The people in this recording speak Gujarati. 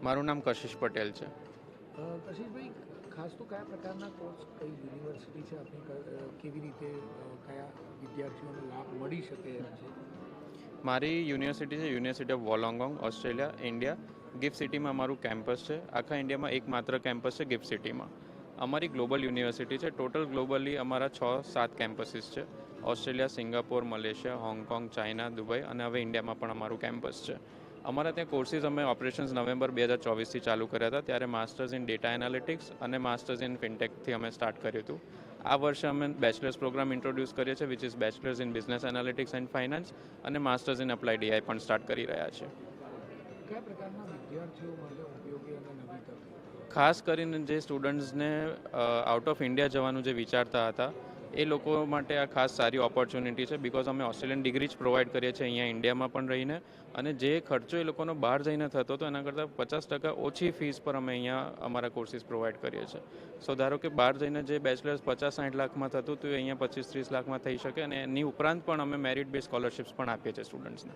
મારું નામ કશિશ પટેલ છે. કશિશભાઈ, ખાસ તો કયા પ્રકારના કોર્સ, કઈ યુનિવર્સિટી છે આપણી, કેવી રીતે કયા વિદ્યાર્થીઓને લાભ મળી શકે એમ છે? મારી યુનિવર્સિટી છે university of Wollongong, Australia, India. Gift સિટીમાં અમારું કેમ્પસ છે. આખા ઇન્ડિયામાં એકમાત્ર કેમ્પસ છે ગિફ્ટ સિટીમાં. અમારી ગ્લોબલ યુનિવર્સિટી છે. ટોટલ ગ્લોબલી અમારા 6-7 કેમ્પસીસ છે. Australia, Singapore, Malaysia, Hong Kong, China, Dubai અને હવે ઇન્ડિયામાં પણ અમારું કેમ્પસ છે. અમારા ત્યાં કોર્સીસ અમે ઓપરેશન્સ નવેમ્બર 2024થી ચાલુ કર્યા હતા. ત્યારે માસ્ટર્સ ઇન ડેટા એનાલિટિક્સ અને માસ્ટર્સ ઇન ફિનટેકથી અમે સ્ટાર્ટ કર્યું હતું. આ વર્ષે અમે બેચલર્સ પ્રોગ્રામ ઇન્ટ્રોડ્યુસ કરીએ છીએ, which is bachelors in business analytics and finance, અને માસ્ટર્સ ઇન અપ્લાઇડ એઆઈ પણ સ્ટાર્ટ કરી રહ્યા છે. કયા પ્રકારના વિદ્યાર્થીઓ માટે ઉપયોગી અને નવી તક? ખાસ કરીને જે સ્ટુડન્ટ્સને આઉટ ઓફ ઇન્ડિયા જવાનું જે વિચારતા હતા એ લોકો માટે આ ખાસ સારી ઓપોર્ચ્યુનિટી છે. બિકોઝ અમે ઓસ્ટ્રેલિયન ડિગ્રી જ પ્રોવાઈડ કરીએ છીએ અહીંયા ઇન્ડિયામાં પણ રહીને, અને જે ખર્ચો એ લોકોનો બહાર જઈને થતો હતો એના કરતાં 50% ઓછી ફીસ પર અમે અહીંયા અમારા કોર્સીસ પ્રોવાઈડ કરીએ છીએ. સો ધારો કે બહાર જઈને જે બેચલર્સ 50-60 લાખમાં થતું હતું એ અહીંયા 25-30 લાખમાં થઈ શકે, અને એની ઉપરાંત પણ અમે મેરિટ બેઝ સ્કોલરશિપ્સ પણ આપીએ છીએ સ્ટુડન્ટ્સને.